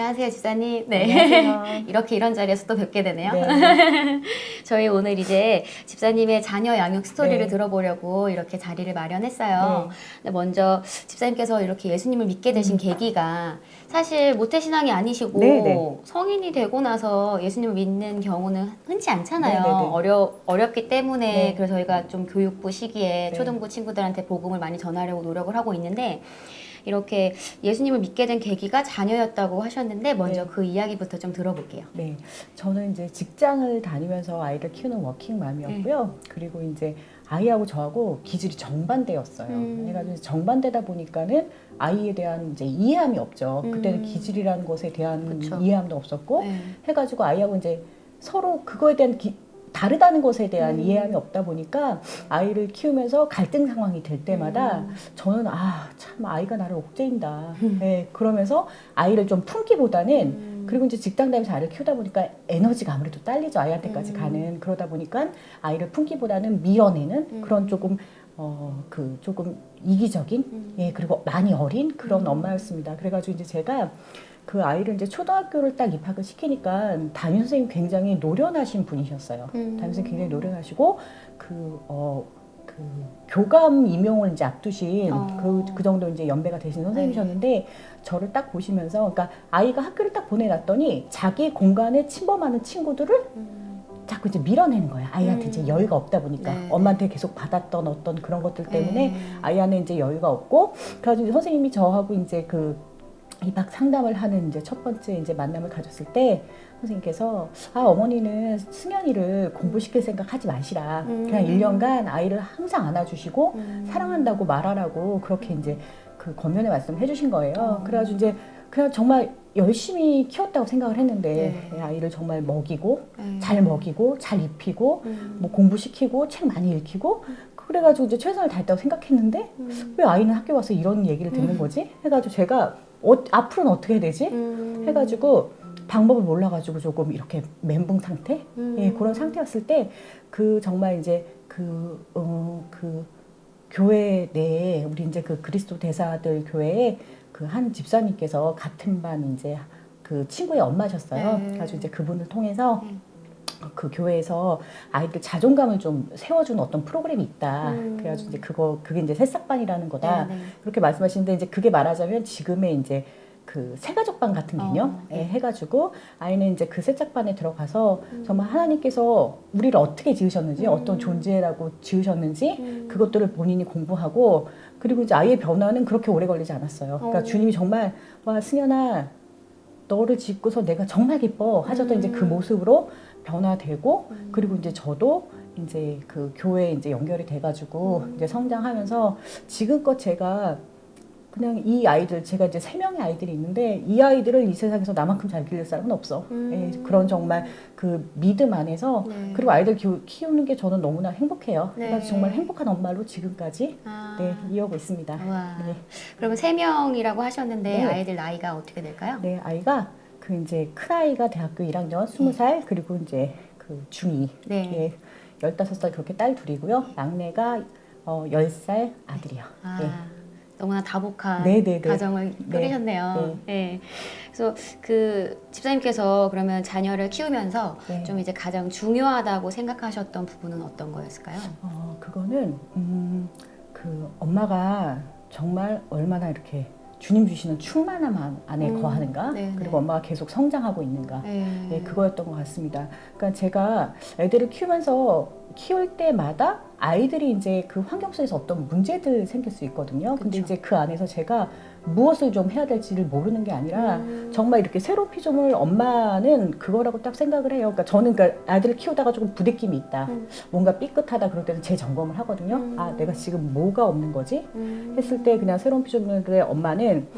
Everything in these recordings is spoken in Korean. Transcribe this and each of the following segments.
안녕하세요, 집사님. 네. 안녕하세요. 이렇게 이런 자리에서 또 뵙게 되네요. 네. 저희 오늘 이제 집사님의 자녀 양육 스토리를 네. 들어보려고 이렇게 자리를 마련했어요. 네. 근데 먼저 집사님께서 이렇게 예수님을 믿게 되신 계기가 사실 모태신앙이 아니시고 네, 네. 성인이 되고 나서 예수님을 믿는 경우는 흔치 않잖아요. 네, 네, 네. 어렵기 때문에 네. 그래서 저희가 좀 교육부 시기에 네. 초등부 친구들한테 복음을 많이 전하려고 노력을 하고 있는데 이렇게 예수님을 믿게 된 계기가 자녀였다고 하셨는데 먼저 네. 그 이야기부터 좀 들어볼게요. 네. 저는 이제 직장을 다니면서 아이를 키우는 워킹맘이었고요. 그리고 이제 아이하고 저하고 기질이 정반대였어요. 그래가지고 정반대다 보니까는 아이에 대한 이제 이해함이 없죠. 그때는 기질이라는 것에 대한 그쵸. 이해함도 없었고 네. 해가지고 아이하고 이제 서로 그거에 대한 다르다는 것에 대한 이해함이 없다 보니까 아이를 키우면서 갈등 상황이 될 때마다 저는 참 아이가 나를 옥죄인다. 네, 그러면서 아이를 좀 품기보다는 그리고 이제 직장 다니면서 아이를 키우다 보니까 에너지가 아무래도 딸리죠. 아이한테까지 가는. 그러다 보니까 아이를 품기보다는 밀어내는 그런 조금 조금 이기적인 예, 그리고 많이 어린 그런 엄마였습니다. 그래가지고 이제 제가 그 아이를 이제 초등학교를 딱 입학을 시키니까 담임 선생님 굉장히 노련하신 분이셨어요. 담임 선생님 굉장히 노련하시고 그 교감 임용을 이제 앞두신 그 정도 이제 연배가 되신 선생님이셨는데 저를 딱 보시면서 그러니까 아이가 학교를 딱 보내놨더니 자기 공간에 침범하는 친구들을 자꾸 이제 밀어내는 거야. 아이한테 이제 여유가 없다 보니까 네. 엄마한테 계속 받았던 어떤 그런 것들 때문에 아이 안에 이제 여유가 없고 그래가지고 이제 선생님이 저하고 이제 그 입학 상담을 하는 이제 첫 번째 이제 만남을 가졌을 때 선생님께서 어머니는 승현이를 공부시킬 생각 하지 마시라. 그냥 1년간 아이를 항상 안아주시고 사랑한다고 말하라고 그렇게 이제 그 권면의 말씀을 해주신 거예요. 그래가지고 이제 그냥 정말 열심히 키웠다고 생각을 했는데 아이를 정말 먹이고 잘 먹이고 잘 입히고 뭐 공부시키고 책 많이 읽히고 그래가지고 이제 최선을 다했다고 생각했는데 왜 아이는 학교 와서 이런 얘기를 듣는 거지? 해가지고 제가 앞으로는 어떻게 해야 되지? 해가지고 방법을 몰라가지고 조금 이렇게 멘붕 상태? 예, 그런 상태였을 때 그 정말 이제 그 교회 내에 우리 이제 그 그리스도 대사들 교회에 그 한 집사님께서 같은 반 이제 그 친구의 엄마셨어요. 그래가지고 이제 그분을 통해서 그 교회에서 아이들 자존감을 좀 세워주는 어떤 프로그램이 있다. 그래가지고 이제 그게 이제 새싹반이라는 거다. 그렇게 말씀하시는데 이제 그게 말하자면 지금의 이제 그 새가족반 같은 개념 해가지고 아이는 이제 그 새싹반에 들어가서 정말 하나님께서 우리를 어떻게 지으셨는지 어떤 존재라고 지으셨는지 그것들을 본인이 공부하고 그리고 이제 아이의 변화는 그렇게 오래 걸리지 않았어요. 그러니까 주님이 정말 와 승현아 너를 짓고서 내가 정말 기뻐 하셨던 이제 그 모습으로 변화되고 그리고 이제 저도 이제 그 교회에 이제 연결이 돼가지고 이제 성장하면서 지금껏 제가 그냥 이 아이들 제가 이제 3명의 아이들이 있는데 이 아이들을 이 세상에서 나만큼 잘 기를 사람은 없어. 예, 그런 정말 그 믿음 안에서 그리고 아이들 키우는 게 저는 너무나 행복해요. 그래서 정말 행복한 엄마로 지금까지 이어오고 있습니다. 네. 그러면 3명이라고 하셨는데 네. 아이들 나이가 어떻게 될까요? 네, 아이가 그 이제 큰 아이가 대학교 1학년 20살 그리고 이제 그 중2 예, 15살 그렇게 딸 둘이고요. 막내가 10살 아들이요. 너무나 다복한 네네네. 가정을 꾸리셨네요. 네. 그래서 그 집사님께서 그러면 자녀를 키우면서 좀 이제 가장 중요하다고 생각하셨던 부분은 어떤 거였을까요? 그거는 그 엄마가 정말 얼마나 이렇게 주님 주시는 충만함 안에 거하는가 그리고 엄마가 계속 성장하고 있는가 예, 그거였던 것 같습니다. 그러니까 제가 애들을 키울 때마다 아이들이 이제 그 환경 속에서 어떤 문제들 생길 수 있거든요. 근데 이제 그 안에서 제가 무엇을 좀 해야 될지를 모르는 게 아니라 정말 이렇게 새로운 피조물 엄마는 그거라고 딱 생각을 해요. 그러니까 저는 그러니까 아이들을 키우다가 조금 부대낌이 있다. 뭔가 삐끗하다 그럴 때는 재점검을 하거든요. 내가 지금 뭐가 없는 거지? 했을 때 그냥 새로운 피조물의 엄마는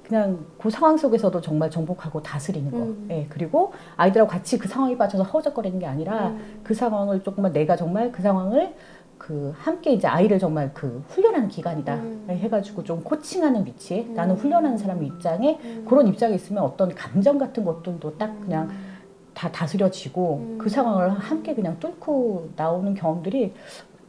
그냥 그 상황 속에서도 정말 정복하고 다스리는 거. 예, 그리고 아이들하고 같이 그 상황에 빠져서 허우적거리는 게 아니라 그 상황을 조금만 내가 정말 그 상황을 그 함께 이제 아이를 정말 그 훈련하는 기간이다 해가지고 좀 코칭하는 위치에 나는 훈련하는 사람 입장에 그런 입장에 있으면 어떤 감정 같은 것들도 딱 그냥 다 다스려지고 그 상황을 함께 그냥 뚫고 나오는 경험들이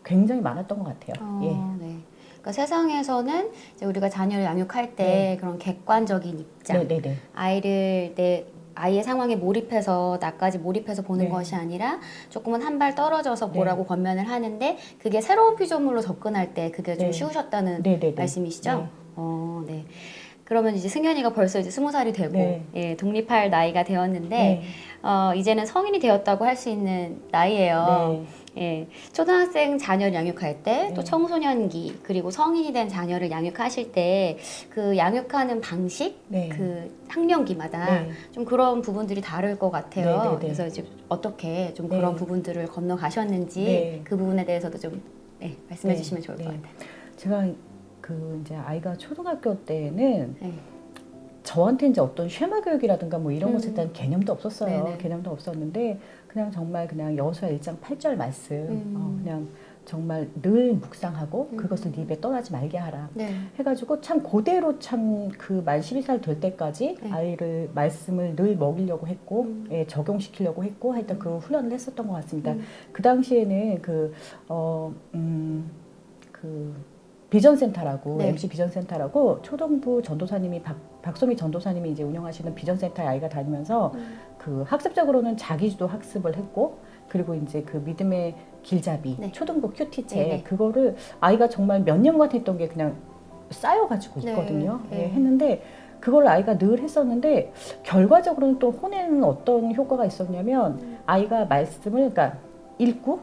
굉장히 많았던 것 같아요. 예. 네. 그러니까 세상에서는 이제 우리가 자녀를 양육할 때 네. 그런 객관적인 입장, 네네네. 아이의 상황에 몰입해서 나까지 몰입해서 보는 네. 것이 아니라 조금은 한 발 떨어져서 네. 보라고 권면을 하는데 그게 새로운 피조물로 접근할 때 그게 좀 네. 쉬우셨다는 네네네. 말씀이시죠? 네. 네. 그러면 이제 승현이가 벌써 이제 20살이 되고 네. 예, 독립할 나이가 되었는데 네. 이제는 성인이 되었다고 할 수 있는 나이예요. 네. 예, 초등학생 자녀를 양육할 때 또 네. 청소년기 그리고 성인이 된 자녀를 양육하실 때 그 양육하는 방식 네. 그 학년기마다 네. 좀 그런 부분들이 다를 것 같아요. 네, 네, 네. 그래서 이제 어떻게 좀 네. 그런 부분들을 건너가셨는지 네. 그 부분에 대해서도 좀 말씀해 네. 주시면 좋을 것 네. 같아요. 제가 이제 아이가 초등학교 때는 네. 저한테 이제 어떤 쉐마 교육이라든가 뭐 이런 것에 대한 개념도 없었어요. 네네. 개념도 없었는데 그냥 정말 그냥 여호수아 1장 8절 말씀 그냥 정말 늘 묵상하고 그것을 네 입에 떠나지 말게 하라. 네. 해가지고 참 그대로 참 그 만 12살 될 때까지 네. 아이를 말씀을 늘 먹이려고 했고 예, 적용시키려고 했고 하여튼 그 훈련을 했었던 것 같습니다. 그 당시에는 그 비전센터라고 네. MC 비전센터라고 초등부 전도사님이 박소미 전도사님이 이제 운영하시는 비전센터에 아이가 다니면서 그 학습적으로는 자기주도 학습을 했고 그리고 이제 그 믿음의 길잡이 네. 초등부 큐티책 네네. 그거를 아이가 정말 몇 년간 했던 게 그냥 쌓여가지고 네. 있거든요. 네. 예, 했는데 그걸 아이가 늘 했었는데 결과적으로는 또 혼에는 어떤 효과가 있었냐면 아이가 말씀을 그러니까 읽고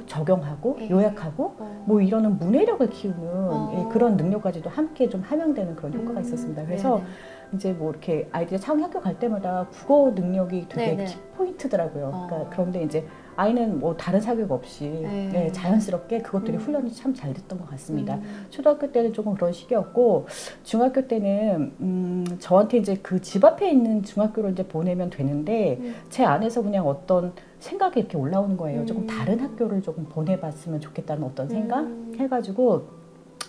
적용하고 네. 요약하고 뭐 이러는 문해력을 키우는 예, 그런 능력까지도 함께 좀 함양되는 그런 효과가 있었습니다. 그래서 네네. 이제 뭐 이렇게 아이들이 상위 학교 갈 때마다 국어 능력이 되게 네네. 키포인트더라고요. 그러니까 그런데 이제 아이는 뭐 다른 사교육 없이 네. 네, 자연스럽게 그것들이 훈련이 참 잘 됐던 것 같습니다. 초등학교 때는 조금 그런 시기였고 중학교 때는 저한테 이제 그 집 앞에 있는 중학교로 이제 보내면 되는데 제 안에서 그냥 어떤 생각이 이렇게 올라오는 거예요. 조금 다른 학교를 조금 보내봤으면 좋겠다는 어떤 생각 해가지고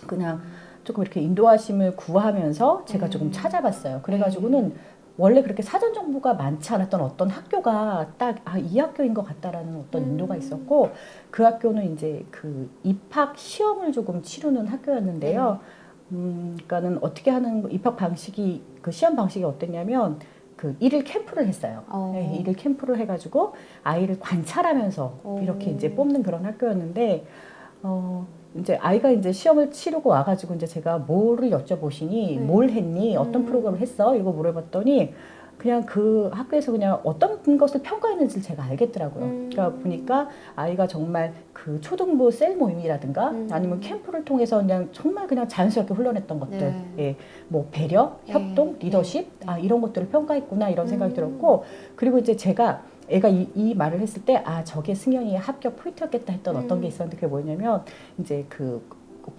그냥 조금 이렇게 인도하심을 구하면서 제가 조금 찾아봤어요. 그래가지고는 원래 그렇게 사전 정보가 많지 않았던 어떤 학교가 딱 이 학교인 것 같다라는 어떤 인도가 있었고 그 학교는 이제 그 입학 시험을 조금 치르는 학교였는데요. 그러니까는 어떻게 하는 입학 방식이 그 시험 방식이 어땠냐면 그 일일 캠프를 했어요. 네, 일일 캠프를 해가지고 아이를 관찰하면서 이렇게 이제 뽑는 그런 학교였는데 이제 아이가 이제 시험을 치르고 와가지고 이제 제가 뭐를 여쭤보시니 뭘 했니 어떤 프로그램을 했어 이거 물어봤더니 그냥 그 학교에서 그냥 어떤 것을 평가했는지를 제가 알겠더라고요. 그러니까 보니까 아이가 정말 그 초등부 셀 모임이라든가 아니면 캠프를 통해서 그냥 정말 그냥 자연스럽게 훈련했던 것들, 네. 예, 뭐 배려, 협동, 리더십, 이런 것들을 평가했구나 이런 생각이 들었고 그리고 이제 제가 애가 이 말을 했을 때 저게 승현이의 합격 포인트였겠다 했던 어떤 게 있었는데 그게 뭐냐면 이제 그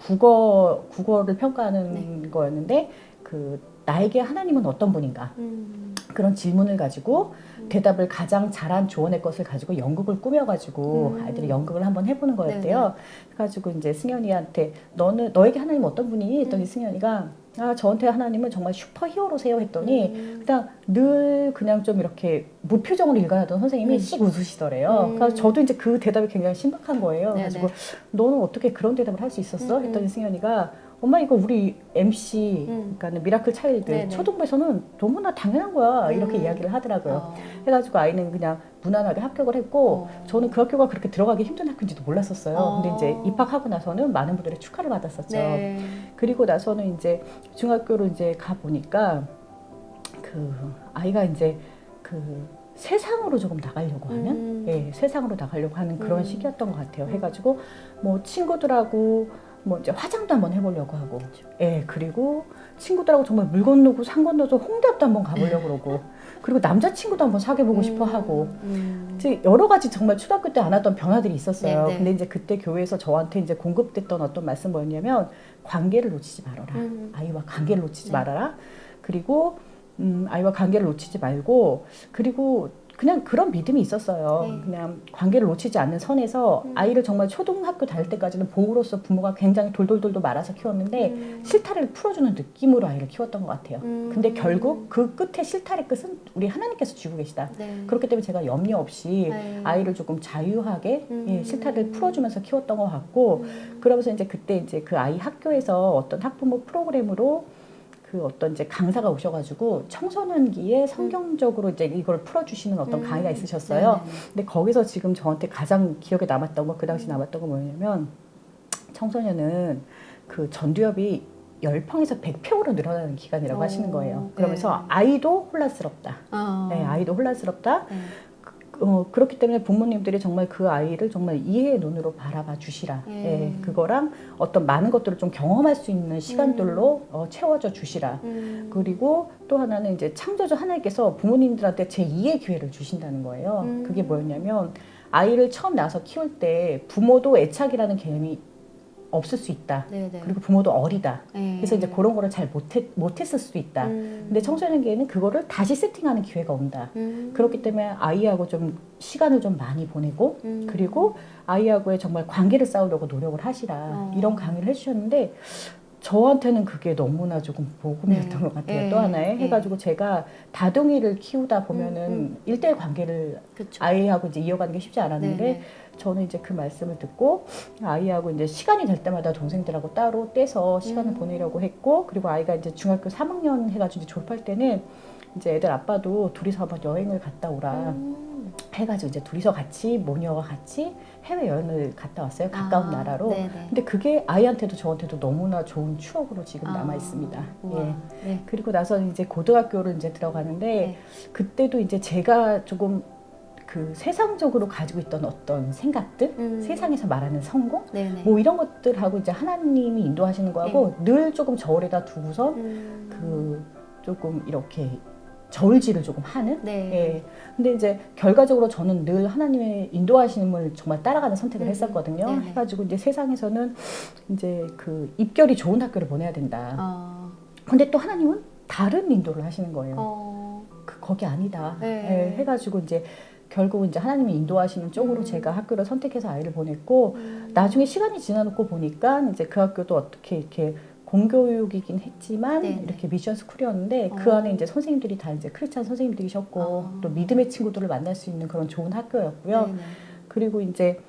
국어를 평가하는 거였는데 그 나에게 하나님은 어떤 분인가 그런 질문을 가지고 대답을 가장 잘한 조언의 것을 가지고 연극을 꾸며가지고 아이들이 연극을 한번 해보는 거였대요. 그래가지고 이제 승현이한테 너에게 하나님은 어떤 분이니? 했더니 승현이가 저한테 하나님은 정말 슈퍼히어로세요 했더니 그냥 늘 그냥 좀 이렇게 무표정으로 일관하던 선생님이 씩 웃으시더래요. 그래서 저도 이제 그 대답이 굉장히 신박한 거예요. 그래가지고 너는 어떻게 그런 대답을 할 수 있었어? 했더니 승현이가 엄마 이거 우리 MC 그러니까 미라클 차일드 네네. 초등부에서는 너무나 당연한 거야 이렇게 이야기를 하더라고요. 해가지고 아이는 그냥 무난하게 합격을 했고 저는 그 학교가 그렇게 들어가기 힘든 학교인지도 몰랐었어요. 근데 이제 입학하고 나서는 많은 분들의 축하를 받았었죠. 네. 그리고 나서는 이제 중학교로 이제 가 보니까 그 아이가 이제 그 세상으로 조금 나가려고 하는, 예, 세상으로 나가려고 하는 그런 시기였던 것 같아요. 해가지고 뭐 친구들하고 뭐 이제 화장도 한번 해보려고 하고, 예, 그리고 친구들하고 정말 물 건너고 산 건너서 홍대도 한번 가보려고 그러고, 그리고 남자친구도 한번 사귀어보고 싶어 하고, 이제 여러 가지 정말 초등학교 때 안 하던 변화들이 있었어요. 네네. 근데 이제 그때 교회에서 저한테 이제 공급됐던 어떤 말씀 뭐였냐면, 관계를 놓치지 말아라. 아이와 관계를 놓치지 말아라. 그리고 아이와 관계를 놓치지 말고, 그리고 그냥 그런 믿음이 있었어요. 네. 그냥 관계를 놓치지 않는 선에서 아이를 정말 초등학교 다닐 때까지는 보호로서 부모가 굉장히 돌돌돌돌 말아서 키웠는데 실타래를 풀어주는 느낌으로 아이를 키웠던 것 같아요. 근데 결국 그 끝에 실타래 끝은 우리 하나님께서 쥐고 계시다. 네. 그렇기 때문에 제가 염려 없이 네. 아이를 조금 자유하게 예, 실타래를 풀어주면서 키웠던 것 같고 그러면서 이제 그때 이제 그 아이 학교에서 어떤 학부모 프로그램으로 그 어떤 이제 강사가 오셔가지고 청소년기에 성경적으로 이제 이걸 풀어주시는 어떤 강의가 있으셨어요. 네네. 근데 거기서 지금 저한테 가장 기억에 남았던 거, 그 당시 남았던 건 뭐냐면 청소년은 그 전두엽이 10평에서 100평으로 늘어나는 기간이라고 하시는 거예요. 그러면서 네. 아이도 혼란스럽다. 네, 아이도 혼란스럽다. 네. 그렇기 때문에 부모님들이 정말 그 아이를 정말 이해의 눈으로 바라봐 주시라. 예, 그거랑 어떤 많은 것들을 좀 경험할 수 있는 시간들로 채워져 주시라. 그리고 또 하나는 이제 창조주 하나님께서 부모님들한테 제2의 기회를 주신다는 거예요. 그게 뭐였냐면 아이를 처음 낳아서 키울 때 부모도 애착이라는 개념이 없을 수 있다. 네네. 그리고 부모도 어리다. 네. 그래서 이제 그런 거를 잘 못했을 수도 있다. 근데 청소년기에는 그거를 다시 세팅하는 기회가 온다. 그렇기 때문에 아이하고 좀 시간을 좀 많이 보내고 그리고 아이하고의 정말 관계를 쌓으려고 노력을 하시라. 이런 강의를 해주셨는데 저한테는 그게 너무나 조금 복음이었던 것 같아요. 또 하나에 해가지고 제가 다둥이를 키우다 보면은 1대1 관계를 그쵸. 아이하고 이제 이어가는 게 쉽지 않았는데 네네. 저는 이제 그 말씀을 듣고 아이하고 이제 시간이 될 때마다 동생들하고 따로 떼서 시간을 보내려고 했고 그리고 아이가 이제 중학교 3학년 해가지고 이제 졸업할 때는 이제 애들 아빠도 둘이서 한번 여행을 갔다 오라 해가지고 이제 둘이서 같이 모녀와 같이 해외 여행을 갔다 왔어요. 가까운 나라로. 네네. 근데 그게 아이한테도 저한테도 너무나 좋은 추억으로 지금 남아 있습니다. 우와. 예. 네. 그리고 나서 이제 고등학교를 이제 들어가는데 네. 그때도 이제 제가 조금 그 세상적으로 가지고 있던 어떤 생각들, 세상에서 말하는 성공, 네네. 뭐 이런 것들하고 이제 하나님이 인도하시는 거하고 늘 조금 저울에다 두고서 그 조금 이렇게 저울질을 조금 하는. 네. 예. 근데 이제 결과적으로 저는 늘 하나님의 인도하심을 정말 따라가는 선택을 했었거든요. 네네. 해가지고 이제 세상에서는 이제 그 입결이 좋은 학교를 보내야 된다. 근데 또 하나님은 다른 인도를 하시는 거예요. 거기 아니다. 네. 예, 해가지고 이제 결국 이제 하나님이 인도하시는 쪽으로 제가 학교를 선택해서 아이를 보냈고 나중에 시간이 지나놓고 보니까 이제 그 학교도 어떻게 이렇게 공교육이긴 했지만 네네. 이렇게 미션 스쿨이었는데 그 안에 이제 선생님들이 다 이제 크리스찬 선생님들이셨고 또 믿음의 친구들을 만날 수 있는 그런 좋은 학교였고요. 네네. 그리고 이제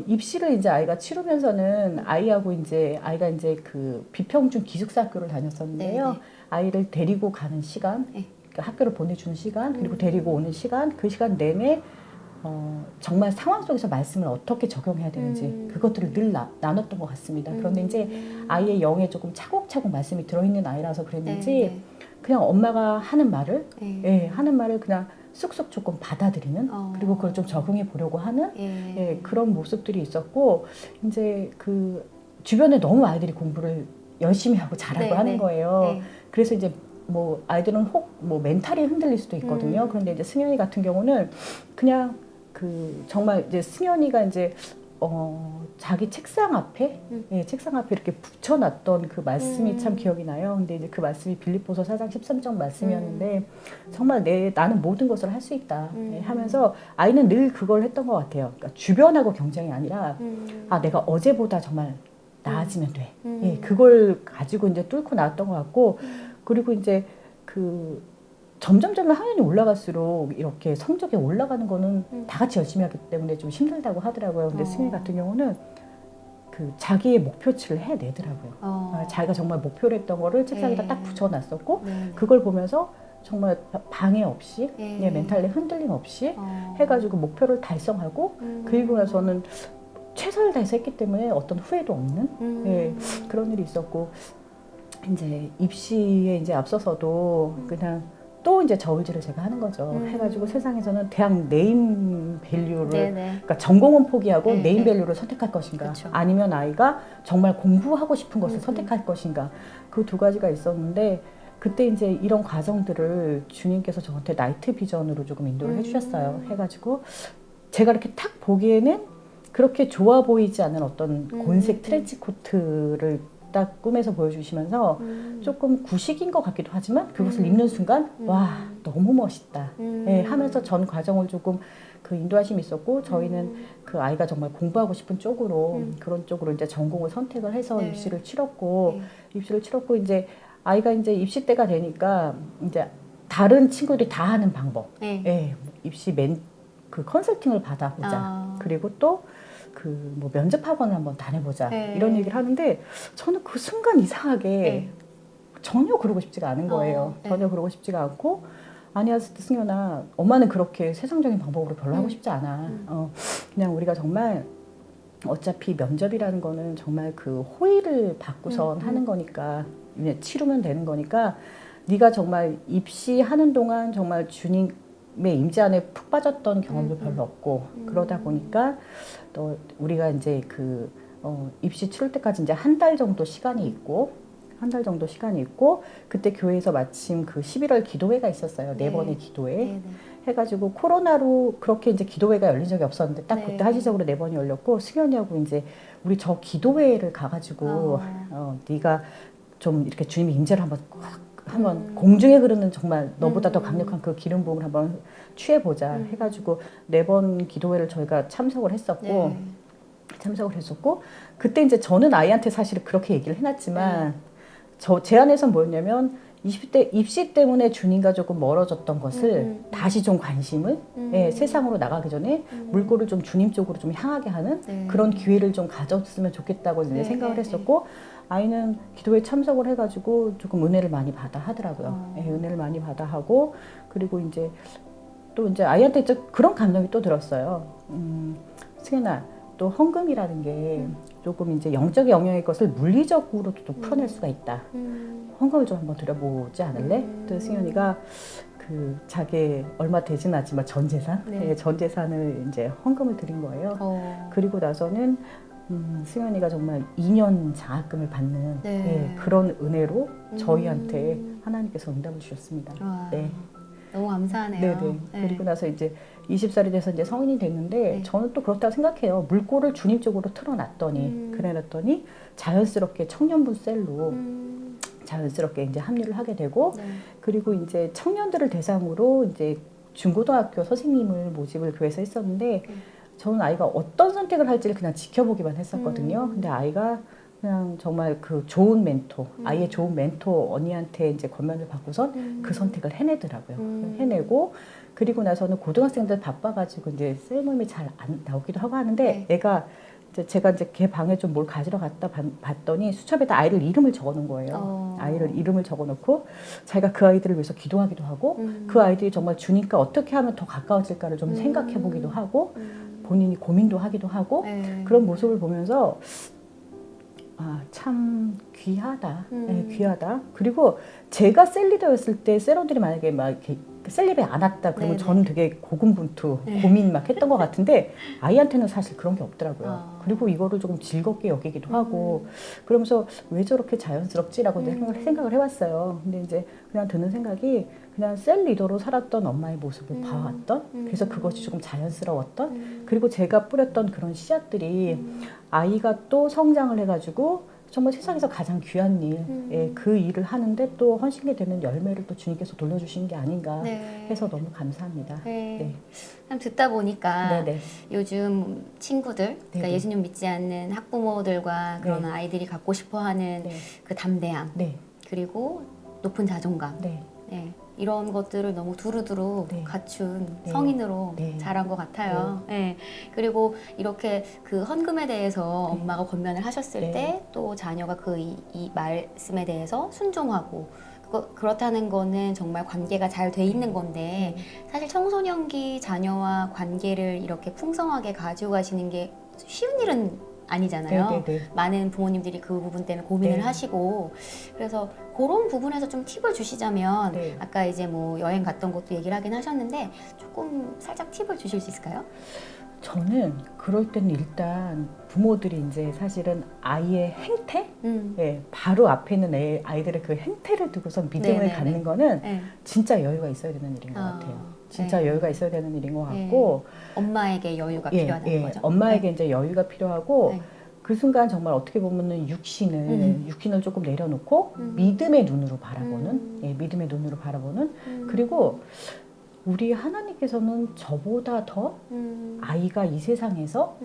입시를 이제 아이가 치르면서는 아이하고 이제 아이가 이제 그 비평중 기숙사 학교를 다녔었는데요. 네네. 아이를 데리고 가는 시간, 네. 그러니까 학교를 보내주는 시간, 그리고 데리고 오는 시간, 그 시간 내내 정말 상황 속에서 말씀을 어떻게 적용해야 되는지 그것들을 늘 나눴던 것 같습니다. 그런데 이제 아이의 영에 조금 차곡차곡 말씀이 들어있는 아이라서 그랬는지 네네. 그냥 엄마가 하는 말을 네. 예, 하는 말을 그냥 쑥쑥 조금 받아들이는 그리고 그걸 좀 적용해 보려고 하는 예. 예, 그런 모습들이 있었고 이제 그 주변에 너무 아이들이 공부를 열심히 하고 잘하고 네, 하는 네. 거예요. 네. 그래서 이제 뭐 아이들은 혹 뭐 멘탈이 흔들릴 수도 있거든요. 그런데 이제 승현이 같은 경우는 그냥 그 정말 이제 승현이가 이제 자기 책상 앞에 예, 책상 앞에 이렇게 붙여놨던 그 말씀이 참 기억이 나요. 근데 이제 그 말씀이 빌립보서 4장 13절 말씀이었는데 정말 나는 모든 것을 할 수 있다 예, 하면서 아이는 늘 그걸 했던 것 같아요. 그러니까 주변하고 경쟁이 아니라 아 내가 어제보다 정말 나아지면 돼. 예, 그걸 가지고 이제 뚫고 나왔던 것 같고 그리고 이제 그 점점 학년이 올라갈수록 이렇게 성적이 올라가는 거는 다 같이 열심히 하기 때문에 좀 힘들다고 하더라고요. 근데 승희 같은 경우는 그 자기의 목표치를 해내더라고요. 자기가 정말 목표를 했던 거를 책상에다 네. 딱 붙여놨었고 네. 그걸 보면서 정말 방해 없이 네. 멘탈의 흔들림 없이 해가지고 목표를 달성하고 그리고 나서는 최선을 다해서 했기 때문에 어떤 후회도 없는 예, 그런 일이 있었고 이제 입시에 이제 앞서서도 그냥 또 이제 저울질을 제가 하는 거죠. 해가지고 세상에서는 대학 네임 밸류를 네네. 그러니까 전공은 포기하고 네, 네임 네. 밸류를 선택할 것인가 그쵸. 아니면 아이가 정말 공부하고 싶은 것을 선택할 것인가 그 두 가지가 있었는데 그때 이제 이런 과정들을 주님께서 저한테 나이트 비전으로 조금 인도를 해주셨어요. 해가지고 제가 이렇게 탁 보기에는 그렇게 좋아 보이지 않는 어떤 곤색 트렌치 코트를 딱 꿈에서 보여주시면서 조금 구식인 것 같기도 하지만 그것을 입는 순간 와 너무 멋있다 예, 하면서 전 과정을 조금 그 인도하심이 있었고 저희는 그 아이가 정말 공부하고 싶은 쪽으로 그런 쪽으로 이제 전공을 선택을 해서 네. 입시를 치렀고 이제 아이가 이제 입시 때가 되니까 이제 다른 친구들이 다 하는 방법 네. 예, 입시 그 컨설팅을 받아보자 그리고 또 그 뭐 면접 학원을 한번 다녀보자 네. 이런 얘기를 하는데 저는 그 순간 이상하게 네. 전혀 그러고 싶지가 않은 거예요. 네. 전혀 그러고 싶지가 않고 아니야 승연아 엄마는 그렇게 세상적인 방법으로 별로 하고 싶지 않아. 그냥 우리가 정말 어차피 면접이라는 거는 정말 그 호의를 받고선 하는 거니까 치르면 되는 거니까 네가 정말 입시하는 동안 정말 주님의 임재 안에 푹 빠졌던 경험도 별로 없고 그러다 보니까 또 우리가 이제 그 입시 치를 때까지 이제 한 달 정도 시간이 있고 그때 교회에서 마침 그 11월 기도회가 있었어요. 네 번의 기도회. 네. 해가지고 코로나로 그렇게 이제 기도회가 열린 적이 없었는데 딱 그때 하시적으로 4번이 열렸고 승현이하고 이제 우리 저 기도회를 가가지고 네가 좀 이렇게 주님의 임재를 한번 공중에 흐르는 정말 너보다 더 강력한 그 기름 부음을 한번 취해보자 해가지고 4번 기도회를 저희가 참석을 했었고 그때 이제 저는 아이한테 사실 그렇게 얘기를 해놨지만 제 안에선 뭐였냐면 입시 때문에 주님과 조금 멀어졌던 것을 다시 좀 관심을 세상으로 나가기 전에 물꼬를 좀 주님 쪽으로 좀 향하게 하는 그런 기회를 좀 가졌으면 좋겠다고 이제 생각을 했었고 아이는 기도에 참석을 해가지고 조금 은혜를 많이 받아 하더라고요. 은혜를 많이 받아 하고 그리고 이제 또 이제 아이한테 그런 감정이 또 들었어요. 승현아, 또 헌금이라는 게 조금 이제 영적 영역의 것을 물리적으로도 풀어낼 수가 있다. 헌금을 좀 한번 드려보지 않을래? 또 승현이가 그 자기 얼마 되진 않지만 전 재산을 이제 헌금을 드린 거예요. 그리고 나서는 승현이가 정말 2년 장학금을 받는 그런 은혜로 저희한테 하나님께서 응답을 주셨습니다. 네. 너무 감사하네요. 네네. 그리고 나서 이제 20살이 돼서 이제 성인이 됐는데 저는 또 그렇다고 생각해요. 물꼬를 주님 쪽으로 틀어놨더니 그래놨더니 자연스럽게 청년부 셀로 자연스럽게 이제 합류를 하게 되고 그리고 이제 청년들을 대상으로 이제 중고등학교 선생님을 모집을 교회에서 했었는데 저는 아이가 어떤 선택을 할지를 그냥 지켜보기만 했었거든요. 근데 아이가 그냥 정말 그 좋은 멘토, 아이의 좋은 멘토 언니한테 이제 권면을 받고선 그 선택을 해내더라고요. 해내고 그리고 나서는 고등학생들 바빠가지고 이제 셀모임이 잘 안 나오기도 하고 하는데 애가 제가 이제 걔 방에 좀 뭘 가지러 갔다 봤더니 수첩에다 아이를 이름을 적어놓은 거예요. 아이를 이름을 적어놓고 자기가 그 아이들을 위해서 기도하기도 하고 그 아이들이 정말 주님과 어떻게 하면 더 가까워질까를 좀 생각해보기도 하고 본인이 고민도 하기도 하고 그런 모습을 보면서 아, 참 귀하다. 귀하다. 그리고 제가 셀리더였을 때 셀러들이 만약에 막 이렇게 셀립에 안 왔다 그러면 저는 되게 고군분투 고민 막 했던 것 같은데 아이한테는 사실 그런 게 없더라고요. 그리고 이거를 조금 즐겁게 여기기도 하고 그러면서 왜 저렇게 자연스럽지라고 생각을 해봤어요. 근데 이제 그냥 드는 생각이 그냥 셀 리더로 살았던 엄마의 모습을 봐왔던 그래서 그것이 조금 자연스러웠던 그리고 제가 뿌렸던 그런 씨앗들이 아이가 또 성장을 해가지고 정말 세상에서 가장 귀한 일, 그 일을 하는데 또 헌신게 되는 열매를 또 주님께서 돌려주신 게 아닌가 해서 너무 감사합니다. 참 듣다 보니까 네네. 요즘 친구들, 그러니까 예수님 믿지 않는 학부모들과 그런 아이들이 갖고 싶어하는 그 담대함, 그리고 높은 자존감, 이런 것들을 너무 두루두루 갖춘 성인으로 자란 것 같아요. 그리고 이렇게 그 헌금에 대해서 엄마가 권면을 하셨을 때 또 자녀가 그 이 말씀에 대해서 순종하고 그렇다는 거는 정말 관계가 잘 돼 있는 건데 사실 청소년기 자녀와 관계를 이렇게 풍성하게 가지고 가시는 게 쉬운 일은 아니잖아요. 많은 부모님들이 그 부분 때문에 고민을 하시고 그래서 그런 부분에서 좀 팁을 주시자면 아까 이제 뭐 여행 갔던 것도 얘기를 하긴 하셨는데 조금 살짝 팁을 주실 수 있을까요? 저는 그럴 때는 일단 부모들이 이제 사실은 아이의 행태, 바로 앞에 있는 아이들의 그 행태를 두고서 믿음을 갖는 거는 진짜 여유가 있어야 되는 일인 것 같아요. 진짜 여유가 있어야 되는 일인 것 같고 엄마에게 여유가 필요하다는 거죠. 엄마에게 이제 여유가 필요하고 그 순간 정말 어떻게 보면은 육신을 조금 내려놓고 믿음의 눈으로 바라보는, 예, 믿음의 눈으로 바라보는. 그리고 우리 하나님께서는 저보다 더 아이가 이 세상에서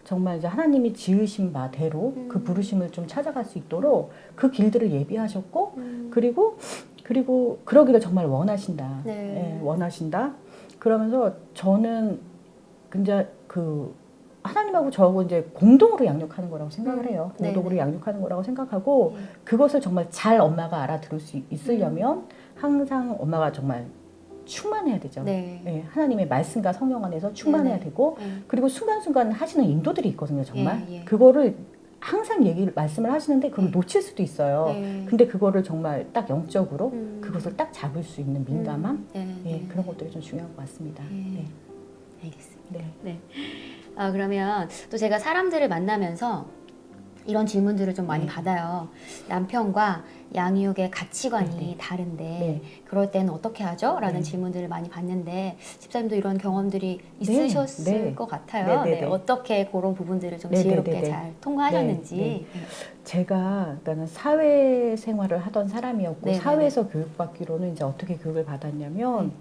정말 이제 하나님이 지으신 바대로 그 부르심을 좀 찾아갈 수 있도록 그 길들을 예비하셨고, 그리고 그러기를 정말 원하신다. 네. 예, 원하신다. 그러면서 저는 이제 하나님하고 저하고 이제 공동으로 양육하는 거라고 생각을 해요. 공동으로 네네. 양육하는 거라고 생각하고, 그것을 정말 잘 엄마가 알아들을 수 있으려면 항상 엄마가 정말 충만해야 되죠. 네. 예, 하나님의 말씀과 성령 안에서 충만해야 되고, 그리고 순간순간 하시는 인도들이 있거든요, 정말. 예, 예. 그거를 항상 말씀을 하시는데 그걸 놓칠 수도 있어요. 근데 그거를 정말 딱 영적으로 그것을 딱 잡을 수 있는 민감함, 예, 그런 것들이 좀 중요한 것 같습니다. 네. 알겠습니다. 네. 그러면 또 제가 사람들을 만나면서 이런 질문들을 좀 많이 받아요. 남편과 양육의 가치관이 다른데 그럴 때는 어떻게 하죠? 라는 질문들을 많이 받는데, 집사님도 이런 경험들이 있으셨을 것 같아요. 어떻게 그런 부분들을 좀 지혜롭게 잘 통과하셨는지. 제가 그러니까 사회생활을 하던 사람이었고, 사회에서 교육받기로는 이제 어떻게 교육을 받았냐면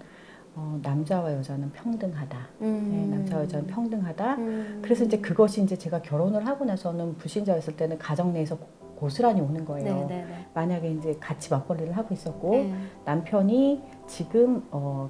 남자와 여자는 평등하다. 네, 남자와 여자는 평등하다. 그래서 이제 그것이 이제 제가 결혼을 하고 나서는 불신자였을 때는 가정 내에서 고스란히 오는 거예요. 만약에 이제 같이 맞벌이를 하고 있었고 남편이 지금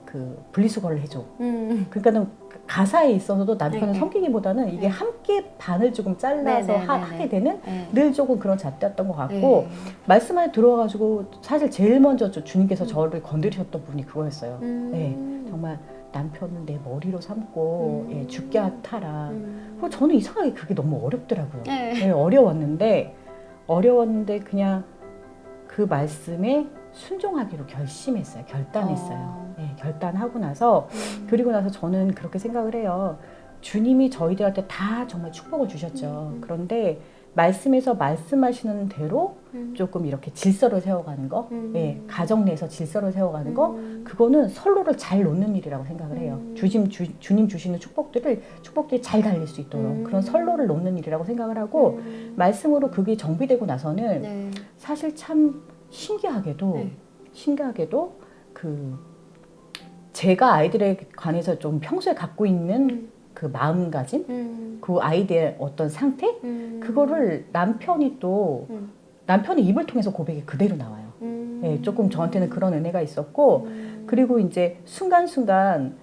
그 분리수거를 해줘. 그러니까는 가사에 있어서도 남편을 섬기기보다는 이게 함께 반을 조금 잘라서 하게 되는 늘 조금 그런 잣대였던 것 같고, 말씀 안에 들어와가지고 사실 제일 먼저 주님께서 저를 건드리셨던 분이 그거였어요. 네, 정말 남편은 내 머리로 삼고 예, 죽게 하라. 그리고 저는 이상하게 그게 너무 어렵더라고요. 네, 어려웠는데 그냥 그 말씀에 순종하기로 결단했어요. 네, 결단하고 나서 그리고 나서 저는 그렇게 생각을 해요. 주님이 저희들한테 다 정말 축복을 주셨죠. 그런데 말씀에서 말씀하시는 대로 조금 이렇게 질서를 세워가는 거, 예, 가정 내에서 질서를 세워가는 거, 그거는 선로를 잘 놓는 일이라고 생각을 해요. 주님 주시는 축복들이 잘 달릴 수 있도록 그런 선로를 놓는 일이라고 생각을 하고, 말씀으로 그게 정비되고 나서는 사실 참 신기하게도 제가 아이들에 관해서 좀 평소에 갖고 있는 그 마음가짐, 그 아이들의 어떤 상태, 그거를 남편이 남편의 입을 통해서 고백이 그대로 나와요. 예, 조금 저한테는 그런 은혜가 있었고, 그리고 이제 순간순간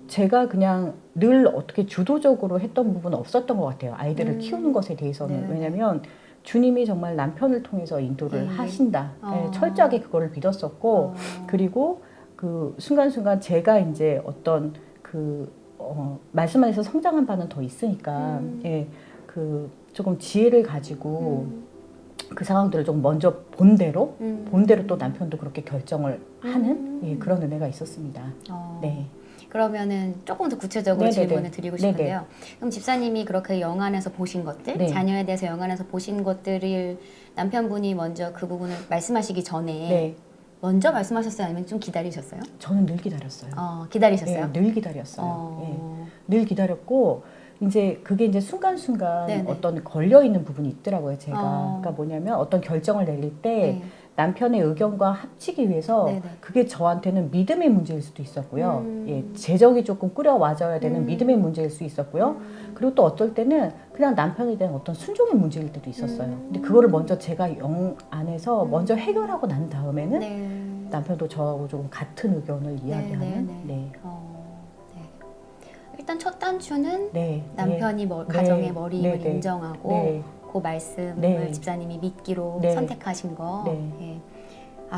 제가 그냥 늘 어떻게 주도적으로 했던 부분은 없었던 것 같아요. 아이들을 키우는 것에 대해서는. 왜냐면 주님이 정말 남편을 통해서 인도를 하신다. 예, 철저하게 그거를 믿었었고, 그리고 그 순간순간 제가 이제 어떤 말씀 안에서 성장한 바는 더 있으니까, 예, 조금 지혜를 가지고 그 상황들을 좀 먼저 본대로 또 남편도 그렇게 결정을 하는 예, 그런 은혜가 있었습니다. 네. 그러면은 조금 더 구체적으로 질문을 드리고 싶은데요. 그럼 집사님이 그렇게 영안에서 보신 것들, 자녀에 대해서 영안에서 보신 것들을 남편분이 먼저 그 부분을 말씀하시기 전에 먼저 말씀하셨어요? 아니면 좀 기다리셨어요? 저는 늘 기다렸어요. 기다리셨어요? 늘 기다렸어요. 늘 기다렸고, 이제 그게 이제 순간순간 어떤 걸려있는 부분이 있더라고요, 제가. 그러니까 뭐냐면 어떤 결정을 내릴 때 남편의 의견과 합치기 위해서 그게 저한테는 믿음의 문제일 수도 있었고요. 예, 재정이 조금 끌어와줘야 되는 믿음의 문제일 수 있었고요. 그리고 또 어떨 때는 그냥 남편에 대한 어떤 순종의 문제일 때도 있었어요. 근데 그거를 먼저 제가 영 안에서 먼저 해결하고 난 다음에는 남편도 저하고 조금 같은 의견을 이야기하는. 일단 첫 단추는 남편이 가정의 머리임을 인정하고 그 말씀을 집사님이 믿기로 선택하신 거.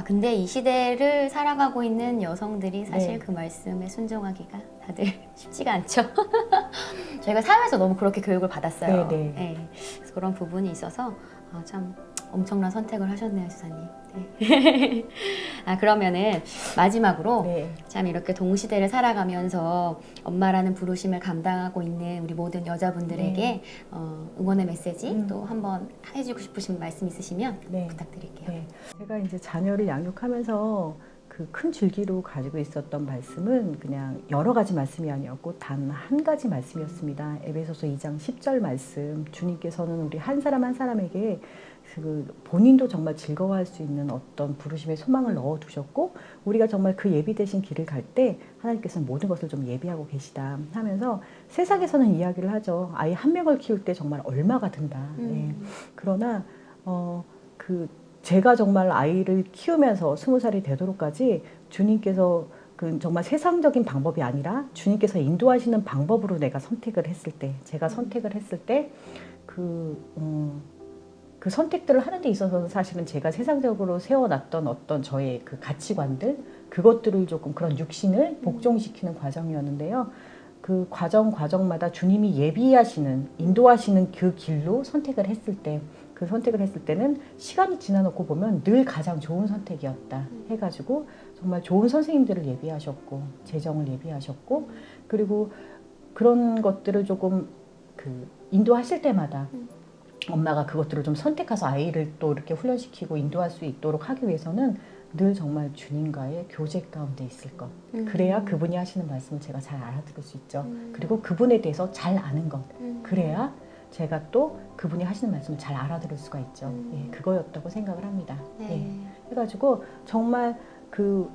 근데 이 시대를 살아가고 있는 여성들이 사실 그 말씀에 순종하기가 다들 쉽지가 않죠. 저희가 사회에서 너무 그렇게 교육을 받았어요. 그래서 그런 부분이 있어서 참 엄청난 선택을 하셨네요, 지사님. 그러면은 마지막으로 참 이렇게 동시대를 살아가면서 엄마라는 부르심을 감당하고 있는 우리 모든 여자분들에게 응원의 메시지 또 한번 해주고 싶으신 말씀 있으시면 부탁드릴게요. 제가 이제 자녀를 양육하면서 그 큰 줄기로 가지고 있었던 말씀은 그냥 여러 가지 말씀이 아니었고 단 한 가지 말씀이었습니다. 에베소서 2장 10절 말씀. 주님께서는 우리 한 사람 한 사람에게 그 본인도 정말 즐거워할 수 있는 어떤 부르심의 소망을 넣어두셨고 우리가 정말 그 예비되신 길을 갈 때 하나님께서는 모든 것을 좀 예비하고 계시다 하면서 세상에서는 이야기를 하죠. 아이 한 명을 키울 때 정말 얼마가 든다. 네. 그러나 제가 정말 아이를 키우면서 20살이 되도록까지 주님께서 그 정말 세상적인 방법이 아니라 주님께서 인도하시는 방법으로 내가 선택을 했을 때, 제가 선택을 했을 때 그 선택들을 하는 데 있어서는 사실은 제가 세상적으로 세워놨던 어떤 저의 그 가치관들, 그것들을 조금 그런 육신을 복종시키는 과정이었는데요. 그 과정마다 주님이 예비하시는, 인도하시는 그 길로 선택을 했을 때, 그 선택을 했을 때는 시간이 지나놓고 보면 늘 가장 좋은 선택이었다 해가지고 정말 좋은 선생님들을 예비하셨고 재정을 예비하셨고 그리고 그런 것들을 조금 그 인도하실 때마다 엄마가 그것들을 좀 선택해서 아이를 또 이렇게 훈련시키고 인도할 수 있도록 하기 위해서는 늘 정말 주님과의 교제 가운데 있을 것. 그래야 그분이 하시는 말씀을 제가 잘 알아들을 수 있죠. 그리고 그분에 대해서 잘 아는 것. 그래야 제가 또 그분이 하시는 말씀을 잘 알아들을 수가 있죠. 예, 그거였다고 생각을 합니다. 예, 해가지고 정말 그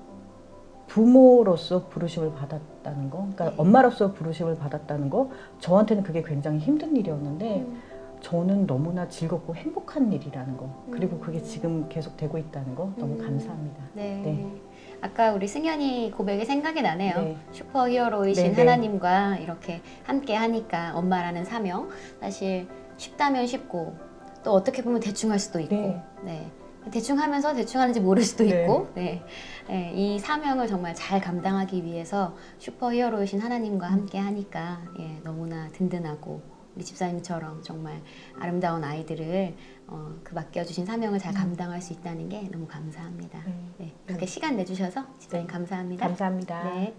부모로서 부르심을 받았다는 거, 그러니까 엄마로서 부르심을 받았다는 거, 저한테는 그게 굉장히 힘든 일이었는데 저는 너무나 즐겁고 행복한 일이라는 거, 그리고 그게 지금 계속 되고 있다는 거 너무 감사합니다. 네. 아까 우리 승연이 고백이 생각이 나네요. 네. 슈퍼히어로이신 네, 네. 하나님과 이렇게 함께 하니까 엄마라는 사명, 사실 쉽다면 쉽고 또 어떻게 보면 대충 할 수도 있고 네. 대충 하면서 대충 하는지 모를 수도 네. 있고 이 사명을 정말 잘 감당하기 위해서 슈퍼히어로이신 하나님과 함께 하니까 너무나 든든하고 우리 집사님처럼 정말 아름다운 아이들을 그 맡겨주신 사명을 잘 감당할 수 있다는 게 너무 감사합니다. 그렇게 시간 내주셔서 집사님 감사합니다. 감사합니다. 네.